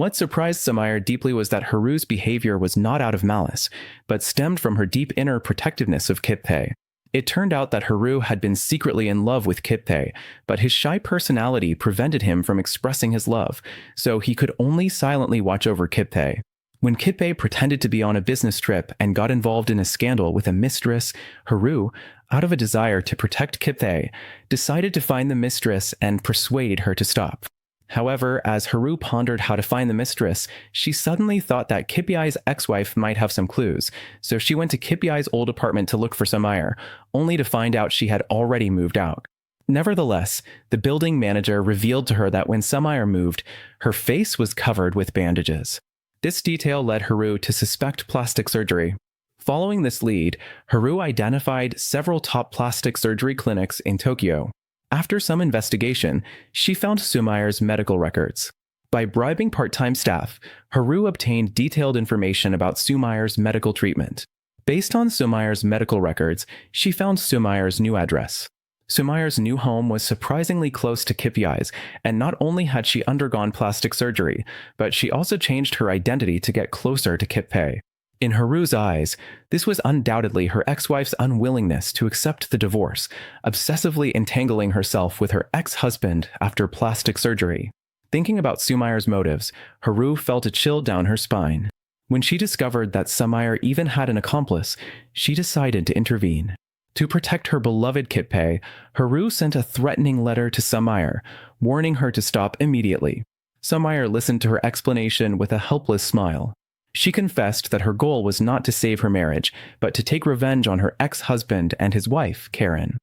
What surprised Samaire deeply was that Haru's behavior was not out of malice, but stemmed from her deep inner protectiveness of Kippei. It turned out that Haru had been secretly in love with Kippei, but his shy personality prevented him from expressing his love, so he could only silently watch over Kippei. When Kippei pretended to be on a business trip and got involved in a scandal with a mistress, Haru, out of a desire to protect Kippei, decided to find the mistress and persuade her to stop. However, as Haru pondered how to find the mistress, she suddenly thought that Kippei's ex-wife might have some clues, so she went to Kippei's old apartment to look for Samaire, only to find out she had already moved out. Nevertheless, the building manager revealed to her that when Samaire moved, her face was covered with bandages. This detail led Haru to suspect plastic surgery. Following this lead, Haru identified several top plastic surgery clinics in Tokyo. After some investigation, she found Sumaire's medical records. By bribing part-time staff, Haru obtained detailed information about Sumaire's medical treatment. Based on Sumaire's medical records, she found Sumaire's new address. Sumaire's new home was surprisingly close to Kippei's, and not only had she undergone plastic surgery, but she also changed her identity to get closer to Kippei. In Haru's eyes, this was undoubtedly her ex-wife's unwillingness to accept the divorce, obsessively entangling herself with her ex-husband after plastic surgery. Thinking about Sumaire's motives, Haru felt a chill down her spine. When she discovered that Samaire even had an accomplice, she decided to intervene. To protect her beloved Kippei, Haru sent a threatening letter to Samaire, warning her to stop immediately. Samaire listened to her explanation with a helpless smile. She confessed that her goal was not to save her marriage, but to take revenge on her ex-husband and his wife, Karen.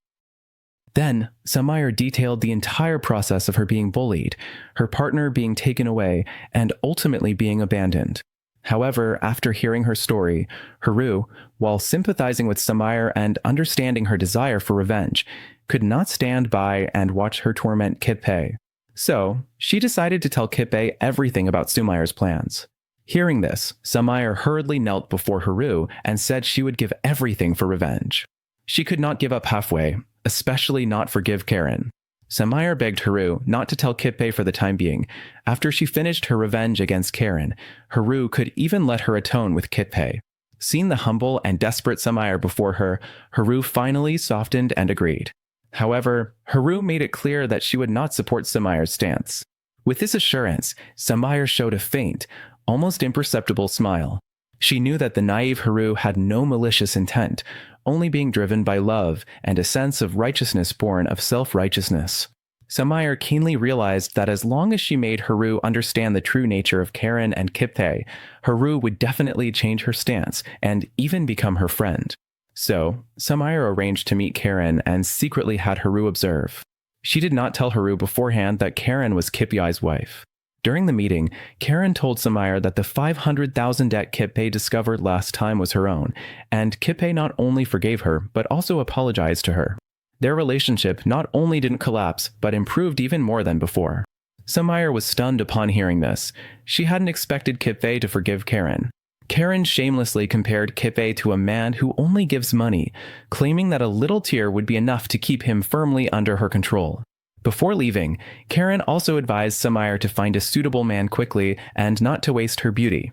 Then, Samaire detailed the entire process of her being bullied, her partner being taken away, and ultimately being abandoned. However, after hearing her story, Haru, while sympathizing with Samaire and understanding her desire for revenge, could not stand by and watch her torment Kippei. So, she decided to tell Kippei everything about Sumaire's plans. Hearing this, Samaire hurriedly knelt before Haru and said she would give everything for revenge. She could not give up halfway, especially not forgive Karen. Samaire begged Haru not to tell Kippei for the time being. After she finished her revenge against Karen, Haru could even let her atone with Kippei. Seeing the humble and desperate Samaire before her, Haru finally softened and agreed. However, Haru made it clear that she would not support Samaire's stance. With this assurance, Samaire showed a faint, almost imperceptible smile. She knew that the naive Haru had no malicious intent, only being driven by love and a sense of righteousness born of self-righteousness. Samaire keenly realized that as long as she made Haru understand the true nature of Karen and Kippei, Haru would definitely change her stance and even become her friend. So, Samaire arranged to meet Karen and secretly had Haru observe. She did not tell Haru beforehand that Karen was Kippei's wife. During the meeting, Karen told Samaire that the 500,000 debt Kippei discovered last time was her own, and Kippei not only forgave her, but also apologized to her. Their relationship not only didn't collapse, but improved even more than before. Samaire was stunned upon hearing this. She hadn't expected Kippei to forgive Karen. Karen shamelessly compared Kippei to a man who only gives money, claiming that a little tear would be enough to keep him firmly under her control. Before leaving, Karen also advised Samaire to find a suitable man quickly and not to waste her beauty.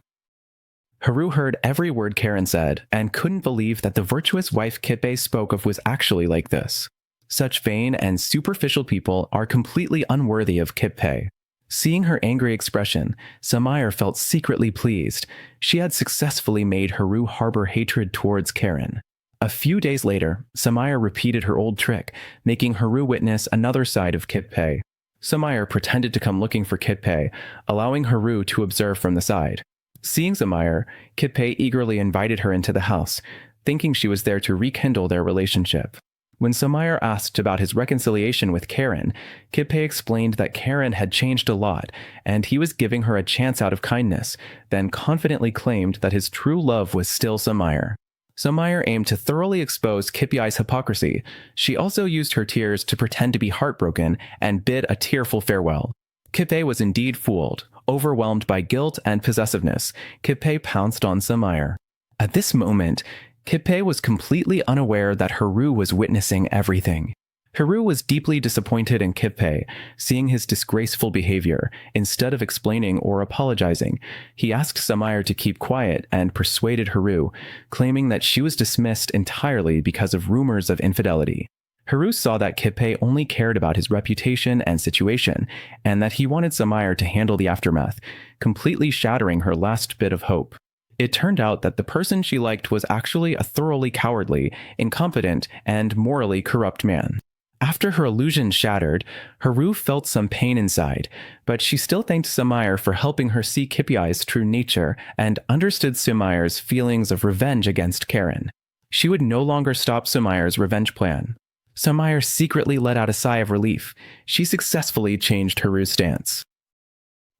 Haru heard every word Karen said and couldn't believe that the virtuous wife Kippei spoke of was actually like this. Such vain and superficial people are completely unworthy of Kippei. Seeing her angry expression, Samaire felt secretly pleased. She had successfully made Haru harbor hatred towards Karen. A few days later, Samaire repeated her old trick, making Haru witness another side of Kippei. Samaire pretended to come looking for Kippei, allowing Haru to observe from the side. Seeing Samaire, Kippei eagerly invited her into the house, thinking she was there to rekindle their relationship. When Samaire asked about his reconciliation with Karen, Kippei explained that Karen had changed a lot, and he was giving her a chance out of kindness, then confidently claimed that his true love was still Samaire. Samaire aimed to thoroughly expose Kippei's hypocrisy. She also used her tears to pretend to be heartbroken and bid a tearful farewell. Kippei was indeed fooled. Overwhelmed by guilt and possessiveness, Kippei pounced on Samaire. At this moment, Kippei was completely unaware that Haru was witnessing everything. Haru was deeply disappointed in Kippei, seeing his disgraceful behavior. Instead of explaining or apologizing, he asked Samaire to keep quiet and persuaded Haru, claiming that she was dismissed entirely because of rumors of infidelity. Haru saw that Kippei only cared about his reputation and situation, and that he wanted Samaire to handle the aftermath, completely shattering her last bit of hope. It turned out that the person she liked was actually a thoroughly cowardly, incompetent, and morally corrupt man. After her illusion shattered, Haru felt some pain inside, but she still thanked Samaire for helping her see Kippei's true nature and understood Samaire's feelings of revenge against Karen. She would no longer stop Samaire's revenge plan. Samaire secretly let out a sigh of relief. She successfully changed Haru's stance.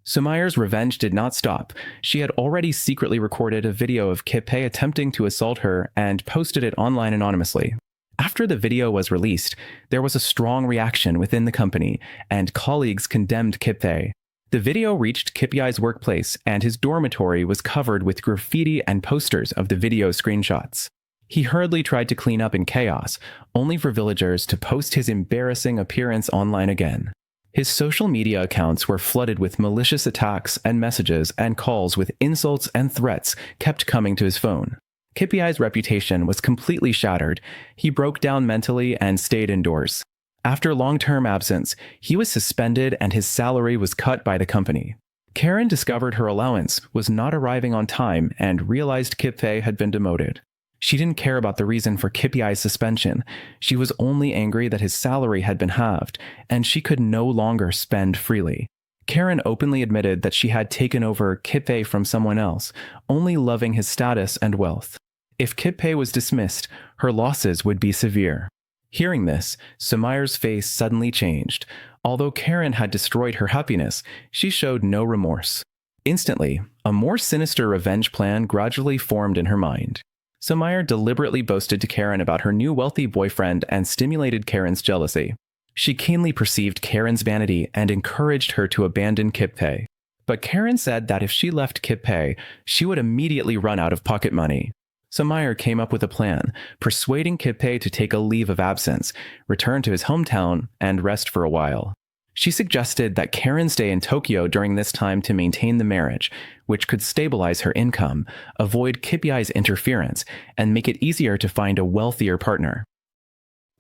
Samaire's revenge did not stop. She had already secretly recorded a video of Kippei attempting to assault her and posted it online anonymously. After the video was released, there was a strong reaction within the company, and colleagues condemned Kippei. The video reached Kippei's workplace, and his dormitory was covered with graffiti and posters of the video screenshots. He hurriedly tried to clean up in chaos, only for villagers to post his embarrassing appearance online again. His social media accounts were flooded with malicious attacks and messages, and calls with insults and threats kept coming to his phone. Kippei's reputation was completely shattered. He broke down mentally and stayed indoors. After long-term absence, he was suspended and his salary was cut by the company. Karen discovered her allowance was not arriving on time and realized Kippei had been demoted. She didn't care about the reason for Kippei's suspension. She was only angry that his salary had been halved, and she could no longer spend freely. Karen openly admitted that she had taken over Kippei from someone else, only loving his status and wealth. If Kippei was dismissed, her losses would be severe. Hearing this, Samaire's face suddenly changed. Although Karen had destroyed her happiness, she showed no remorse. Instantly, a more sinister revenge plan gradually formed in her mind. Samaire deliberately boasted to Karen about her new wealthy boyfriend and stimulated Karen's jealousy. She keenly perceived Karen's vanity and encouraged her to abandon Kippei. But Karen said that if she left Kippei, she would immediately run out of pocket money. Samaire came up with a plan, persuading Kippei to take a leave of absence, return to his hometown, and rest for a while. She suggested that Karen stay in Tokyo during this time to maintain the marriage, which could stabilize her income, avoid Kippei's interference, and make it easier to find a wealthier partner.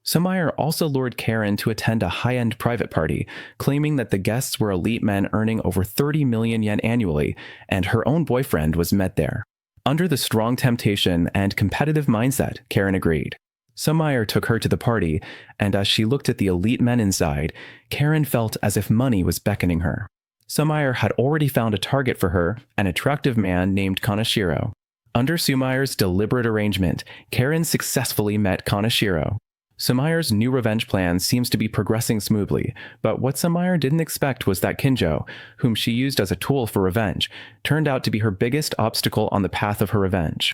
Samaire also lured Karen to attend a high-end private party, claiming that the guests were elite men earning over 30 million yen annually, and her own boyfriend was met there. Under the strong temptation and competitive mindset, Karen agreed. Samaire took her to the party, and as she looked at the elite men inside, Karen felt as if money was beckoning her. Samaire had already found a target for her, an attractive man named Kaneshiro. Under Samaire's deliberate arrangement, Karen successfully met Kaneshiro. Samaire's new revenge plan seems to be progressing smoothly, but what Samaire didn't expect was that Kinjo, whom she used as a tool for revenge, turned out to be her biggest obstacle on the path of her revenge.